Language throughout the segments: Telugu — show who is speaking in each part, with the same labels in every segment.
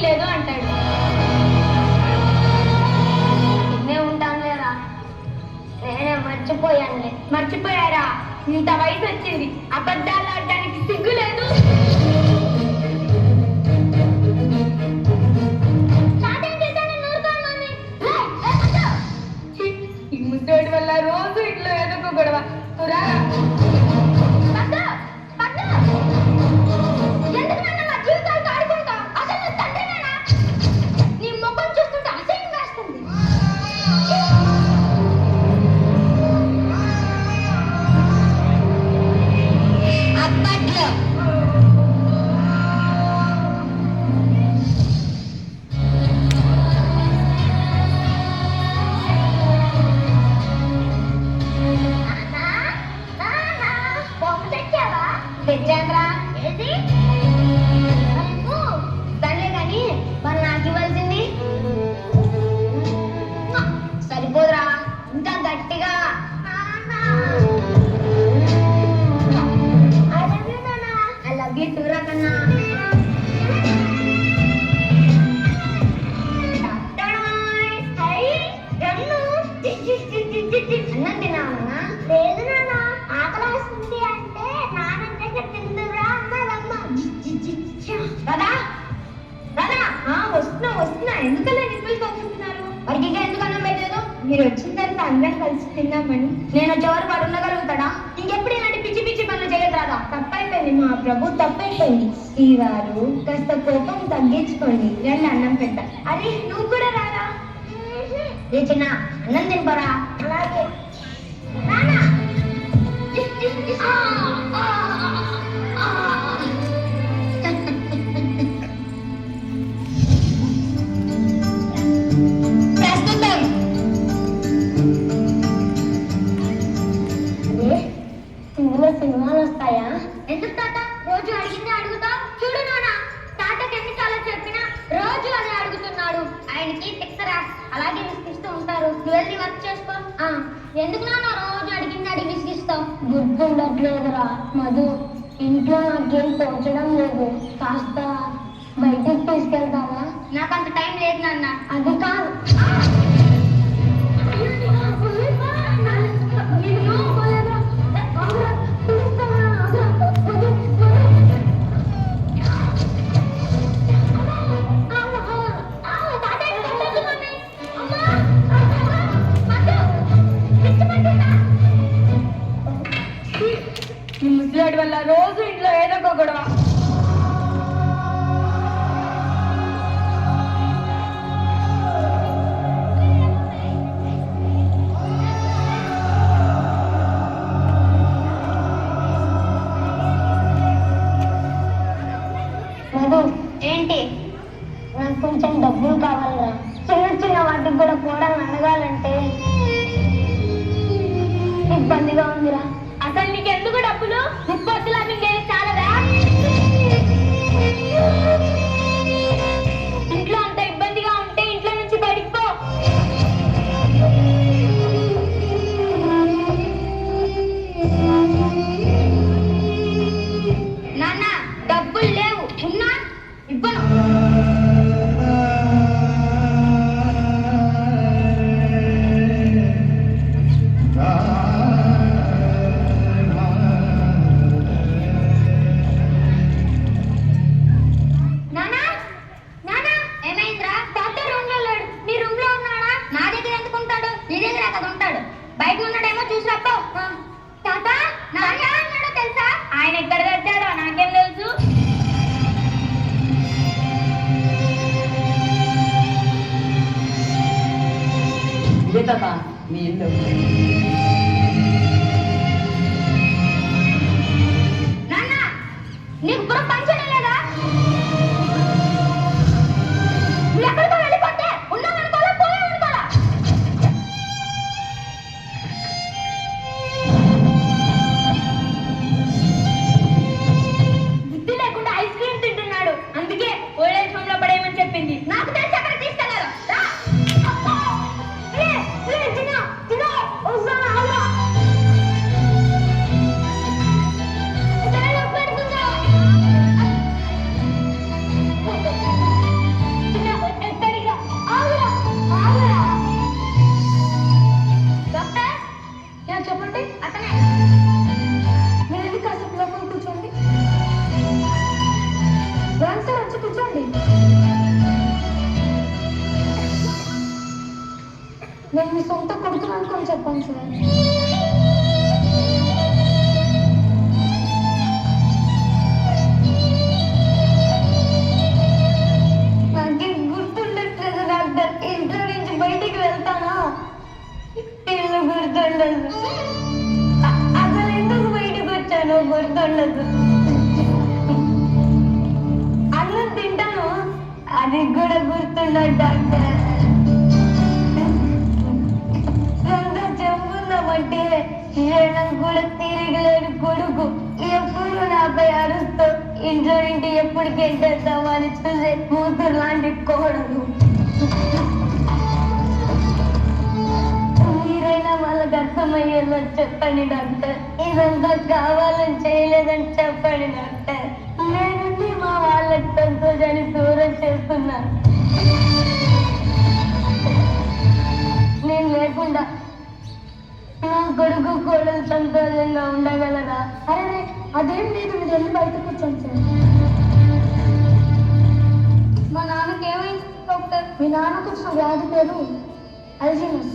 Speaker 1: లేదు అంటాడు.
Speaker 2: ఇన్నే ఉంటాను లేరా, నేనే మర్చిపోయానులే.
Speaker 1: మర్చిపోయారా? ఇంత వయసు వచ్చింది, అబద్ధాలు ఆడడానికి సిగ్గు లేదు. ఈ ముద్దోడి వల్ల రోజు ఇంట్లో ఏదో ఒక గొడవ.
Speaker 2: తెచ్చాంద్రా, ఏది సరే కానీ మరి నాకు ఇవ్వాల్సింది సరిపోదురా, ఇంకా గట్టిగా. ఐ లవ్ యూ టూరా కన్నా. అన్నం తిన్నావన్నా? లేదు నాన్న, ఆకలి వస్తుంది అంటే నాన్న తిందురా అన్నదమ్మ. రాదా రాదా, వస్తున్నా. ఎందుకలా నిప్పులు తగ్గుతున్నారు? వారికి ఎందుకు అన్నం పెట్టలేదు? మీరు వచ్చిన తర్వాత అందరం కలిసి తిన్నామని. నేను వచ్చేవారు వాడు ఉండగలుగుతాడా? ఇంకెప్పుడు ఇలాంటి పిచ్చి పిచ్చి పనులు చేయదు రాదా. తప్పైపోయింది మా ప్రభు, తప్పైపోయింది. ఈ వారు కాస్త కోపం తగ్గించుకోండి, రండి అన్నం పెట్ట. అరే నువ్వు కూడా రారా. ఏ చిన్న అన్నం తినపరా. అలాగే సినిమాలు వస్తాయా? ఎందుకు తాత రోజు అడిగింది అడుగుతావు? చూడు నాన్న, తాతకి ఎన్నిసార్లు చెప్పినా రోజు అదే అడుగుతున్నాడు. ఆయనకి తిక్కరా, అలాగే విసిగిస్తూ ఉంటారు. నువ్వు వెళ్ళి వర్క్ చేసుకో. ఎందుకు నాన్న రోజు అడిగింది అడిగి విసిగిస్తావు? గుర్తుండట్లేదురా మధు, ఇంట్లో నాకేం తోచడం లేదు. కాస్త బయటికి తీసుకెళ్తావా? నాకు అంత టైం లేదు నాన్న. అది కాదు,
Speaker 1: ఈ ముసలాడి వల్ల రోజు ఇంట్లో ఏదో ఒక గొడవ.
Speaker 2: మధు, ఏంటి? నాకు కొంచెం డబ్బులు కావాలరా. చిన్న వాటికి కూడా అడగాలంటే ఇబ్బందిగా ఉందిరా.
Speaker 1: అసలు నీకు ఎందుకు డబ్బులు? ముప్పొత్తులా మింగేది చాలదా? ఇంట్లో అంత ఇబ్బందిగా ఉంటే ఇంట్లో నుంచి బయటికి పో. నాన్న డబ్బులు లేవు, ఉన్నా ఇవ్వను. బయట ఉన్నాడేమో చూసి రప్పో. తాత నాన్న అన్నాడో తెలుసా? ఆయన ఎక్కడ తెచ్చాడో నాకేం తెలుసు.
Speaker 3: ఇదే తాత మీ ఇల్లు.
Speaker 1: నాన్న నీకు కూడా పంచడం లేదా? నువ్వు ఎక్కడికో వెళ్ళిపోతే ఉన్నావనుకోవాలా, పోయావనుకోవాలా? బుద్ధి లేకుండా ఐస్ క్రీమ్ తింటున్నాడు, అందుకే ఓల్డేజ్ హోమ్ లో పడేయమని చెప్పింది. నాకు తెలిసి అక్కడ తీసుకెళ్లారు.
Speaker 2: నేను మీ సొంత కొడుకుని అనుకొని చెప్పాను సార్. నాకేం గుర్తుండట్లేదు డాక్టర్. ఇంట్లో నుంచి బయటికి వెళ్తానా ఇల్లు గుర్తుండదు. అసలు ఎందుకు బయటకు వచ్చానో గుర్తుండదు. అన్నం తింటాను, అది కూడా గుర్తుండదు డాక్టర్. సొంత చెప్పుందామంటే క్షణం కూడా తిరగలేడు కొడుకు. ఎప్పుడు నాపై అరుస్తూ ఇంట్లో నుండి ఎప్పటికి ఎంటేస్తామని చూసే కూతురు లాంటి కోడలు. మీరైనా వాళ్ళకి అర్థమయ్యేలా చెప్పండి డాక్టర్. ఇదంతా కావాలని చేయలేదని చెప్పండి డాక్టర్. నేనుండి మా వాళ్ళకి సంతోషాన్ని దూరం చేస్తున్నాను. నేను లేకుండా నా కొడుకు కోడలు సంతోషంగా ఉండగలరా? అరే అదేం లేదు, మీరు వెళ్ళి బయటకు వచ్చాను సార్. మా నాన్నకి ఏమైంది డాక్టర్? మీ నాన్నకు వచ్చిన వ్యాధి పేరు అల్జీమస్.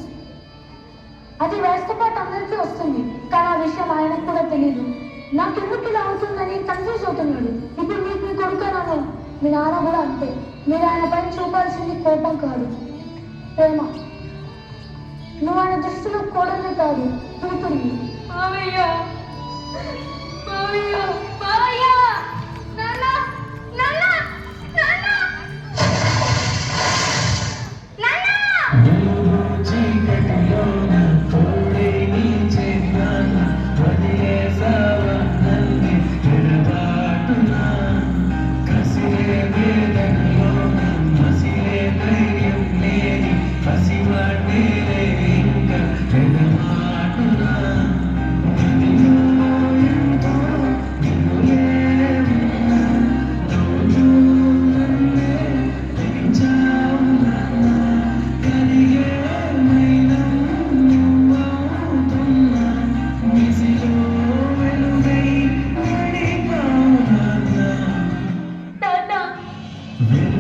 Speaker 2: అది వయసుతో పాటు అందరికీ వస్తుంది, కానీ ఆ విషయం ఆయనకు కూడా తెలియదు. నాకెందుకు ఇలా అవుతుందని కన్ఫ్యూజ్ అవుతున్నాడు. ఇప్పుడు మీకు మీ కొడుకున్నాను, మీ నాన్న కూడా అంతే. మీరు ఆయన పైన చూపాల్సింది కోపం కాదు, ప్రేమ. నువ్వు ఆయన దృష్టిలో కోడలే కాదు, కూతురు.
Speaker 4: Will